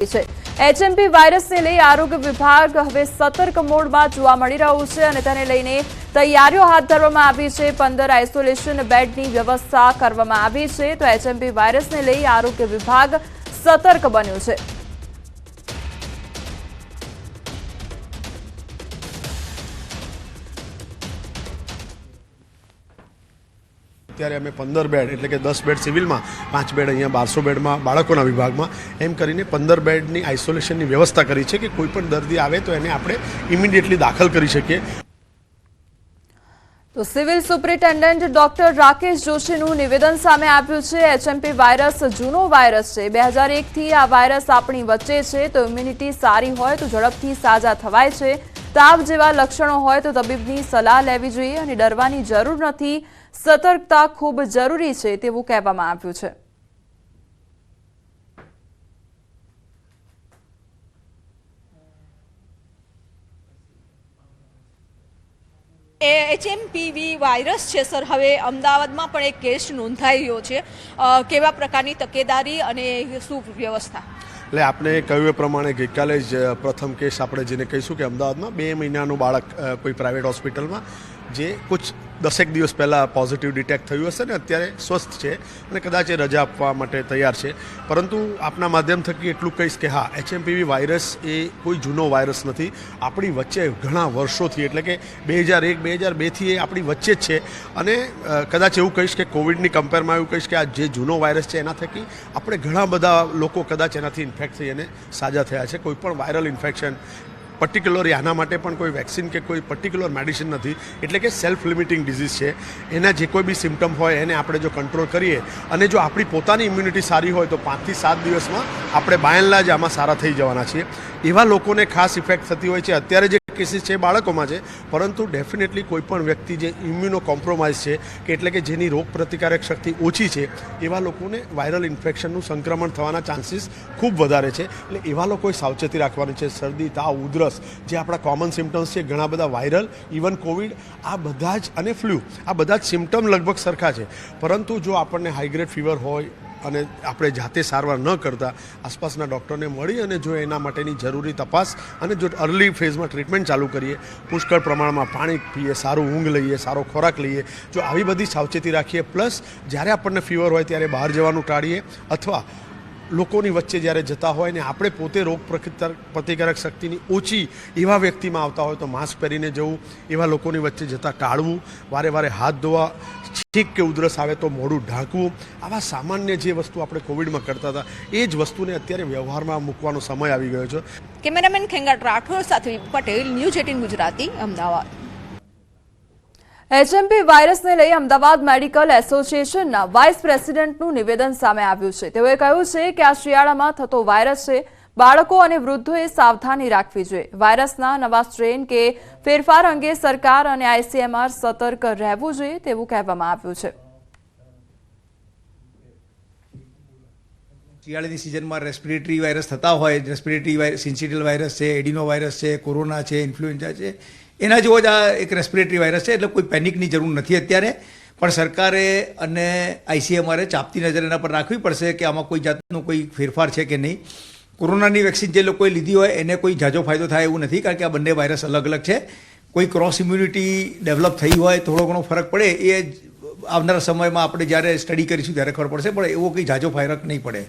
છે। એચએમપી વાયરસને લઈ આરોગ્ય વિભાગ હવે સતર્ક મોડમાં જોવા મળી રહ્યું છે અને તેને લઈને તૈયારીઓ હાથ ધરવામાં આવી છે। 15 આઇસોલેશન બેડની વ્યવસ્થા કરવામાં આવી છે। તો એચએમપી વાયરસને લઈ આરોગ્ય વિભાગ સતર્ક બન્યું છે। ત્યારે અમે 15 બેડ એટલે કે 10 બેડ સિવિલમાં 5 બેડ અહીંયા 1200 બેડમાં બાળકોના વિભાગમાં એમ કરીને 15 બેડની આઇસોલેશનની વ્યવસ્થા કરી છે કે કોઈ પણ દર્દી આવે તો એને આપણે ઇમિડિયેટલી દાખલ કરી શકીએ। તો સિવિલ સુપ્રિન્ટેન્ડન્ટ ડોક્ટર રાકેશ જોશીનું નિવેદન સામે આવ્યું છે। એચએમપી વાયરસ જૂનો વાયરસ છે। 2001 થી આ વાયરસ આપણી વચ્ચે છે। તો ઇમ્યુનિટી સારી હોય તો ઝડપથી સાજા થવાય છે। તાવ જેવા લક્ષણો હોય તો તબીબની સલાહ લેવી જોઈએ અને ડરવાની જરૂર નથી। સતર્કતા ખૂબ જરૂરી છે તેવું કહેવામાં આવ્યું છે। એચએમપીવી વાયરસ છે સર, હવે અમદાવાદમાં પણ એક કેસ નોંધાઈ રહ્યો છે। કેવા પ્રકારની તકેદારી અને શું વ્યવસ્થા? એટલે આપને કહ્યું એ પ્રમાણે ગઈકાલે જ પ્રથમ કેસ આપણે જેને કહીશું કે અમદાવાદમાં 2 મહિનાનું બાળક કોઈ પ્રાઇવેટ હોસ્પિટલમાં જે કુછ 10 દિવસ પહેલાં પોઝિટિવ ડિટેક્ટ થયું હશે ને અત્યારે સ્વસ્થ છે અને કદાચ એ રજા આપવા માટે તૈયાર છે। પરંતુ આપના માધ્યમ થકી એટલું કહીશ કે હા, એચએમપીવી વાયરસ એ કોઈ જૂનો વાયરસ નથી। આપણી વચ્ચે ઘણા વર્ષોથી એટલે કે 2001-2002થી એ આપણી વચ્ચે જ છે અને કદાચ એવું કહીશ કે કોવિડની કમ્પેરમાં એવું કહીશ કે આ જે જૂનો વાયરસ છે એના થકી આપણે ઘણા બધા લોકો કદાચ એનાથી ઇન્ફેક્ટ થઈ અને સાજા થયા છે। કોઈ પણ વાયરલ ઇન્ફેક્શન પર્ટિક્યુલરલી આના માટે પણ કોઈ વેક્સિન કે કોઈ પર્ટિક્યુલર મેડિસિન નથી, એટલે કે સેલ્ફ લિમિટિંગ ડિઝીઝ છે। એના જે કોઈ બી સિમ્ટમ હોય એને આપણે જો કંટ્રોલ કરીએ અને જો આપણી પોતાની ઇમ્યુનિટી સારી હોય તો 5 થી 7 દિવસમાં આપણે બાયનલા જ આમાં સારા થઈ જવાના છીએ। એવા લોકોને ખાસ ઇફેક્ટ થતી હોય છે। અત્યારે જે કેસીસ છે બાળકોમાં છે, પરંતુ ડેફિનેટલી કોઈ પણ વ્યક્તિ જે ઇમ્યુનો કોમ્પ્રોમાઇઝ છે કે એટલે કે જેની રોગ પ્રતિકારક શક્તિ ઓછી છે એવા લોકોને વાયરલ ઇન્ફેક્શનનું સંક્રમણ થવાના ચાન્સીસ ખૂબ વધારે છે। એટલે એવા લોકોએ સાવચેતી રાખવાની છે। શરદી, તાવ, ઉધરસ જે આપણા કોમન સિમ્ટમ્સ છે, ઘણા બધા વાયરલ, ઇવન કોવિડ, આ બધા જ અને ફ્લૂ, આ બધા જ સિમ્ટમ લગભગ સરખા છે। પરંતુ જો આપણને હાઈગ્રેડ ફીવર હોય અને આપણે જાતે સારવાર ન કરતા આસપાસના ડૉક્ટરને મળી અને જો એના માટેની જરૂરી તપાસ અને જો અર્લી ફેઝમાં ટ્રીટમેન્ટ ચાલુ કરીએ, પુષ્કળ પ્રમાણમાં પાણી પીએ, સારું ઊંઘ લઈએ, સારો ખોરાક લઈએ, જો આવી બધી સાવચેતી રાખીએ, પ્લસ જ્યારે આપણને ફીવર હોય ત્યારે બહાર જવાનું ટાળીએ અથવા લોકોની વચ્ચે જ્યારે જતા હોય ને આપણે પોતે રોગ પ્રતિકારક શક્તિની ઓછી એવા વ્યક્તિમાં આવતા હોય તો માસ્ક પહેરીને જવું, એવા લોકોની વચ્ચે જતાં ટાળવું, વારે વારે હાથ ધોવા, છીંક કે ઉધરસ આવે તો મોઢું ઢાંકવું, આવા સામાન્ય જે વસ્તુ આપણે કોવિડમાં કરતા હતા એ જ વસ્તુને અત્યારે વ્યવહારમાં મૂકવાનો સમય આવી ગયો છે। કેમેરામેન ખેંગાટ રાઠોડ સાથે પટેલ, ન્યૂઝ 18 ગુજરાતી, અમદાવાદ। એચએમપી વાયરસને લઈ અમદાવાદ મેડિકલ એસોસિએશનના વાઇસ પ્રેસિડેન્ટનું નિવેદન સામે આવ્યું છે। તેઓએ કહ્યું છે કે આ શિયાળામાં થતો વાયરસ છે। બાળકો અને વૃદ્ધોએ સાવધાની રાખવી જોઈએ। વાયરસના નવા સ્ટ્રેન કે ફેરફાર અંગે સરકાર અને આઈસીએમઆર સતર્ક રહેવું જોઈએ તેવું કહેવામાં આવ્યું છે। શિયાળાની સિઝનમાં રેસ્પિરેટરી વાયરસ થતા હોય, રેસ્પિરેટરી સિન્સિટિયલ વાયરસ છે, એડિનો વાયરસ છે, કોરોના છે, ઇન્ફ્લુએન્ઝા છે, એના જેવો જ આ એક રેસ્પિરેટરી વાયરસ છે। એટલે કોઈ પેનિકની જરૂર નથી અત્યારે, પણ સરકારે અને આઈસીએમઆરે ચાપતી નજર એના પર રાખવી પડશે કે આમાં કોઈ જાતનો કોઈ ફેરફાર છે કે નહીં। કોરોનાની વેક્સિન જે લોકોએ લીધી હોય એને કોઈ ઝાઝો ફાયદો થાય એવું નથી, કારણ કે આ બંને વાયરસ અલગ અલગ છે। કોઈ ક્રોસ ઇમ્યુનિટી ડેવલપ થઈ હોય, થોડો ઘણો ફરક પડે, એ આવનારા સમયમાં આપણે જ્યારે સ્ટડી કરીશું ત્યારે ખબર પડશે, પણ એવો કંઈ ઝાઝો ફરક નહીં પડે।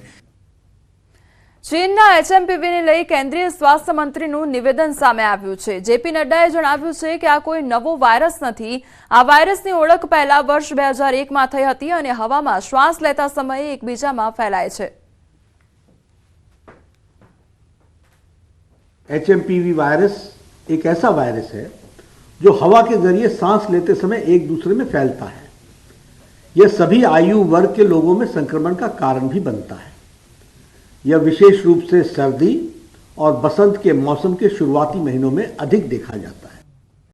ચીનના એચએમપીવીને લઈ કેન્દ્રીય સ્વાસ્થ્ય મંત્રીનું નિવેદન સામે આવ્યું છે। જેપી નડ્ડાએ જણાવ્યું છે કે આ કોઈ નવો વાયરસ નથી। આ વાયરસની ઓળખ પહેલા વર્ષ 2001માં થઈ હતી અને હવામાં શ્વાસ લેતા સમયે એકબીજામાં ફેલાય છે। एचएमपीवी वायरस एक ऐसा वायरस है जो हवा के जरिए सांस लेते समय एक दूसरे में फैलता है। यह सभी आयु वर्ग के लोगों में संक्रमण का कारण भी बनता है। यह विशेष रूप से सर्दी और बसंत के मौसम के शुरुआती महीनों में अधिक देखा जाता है।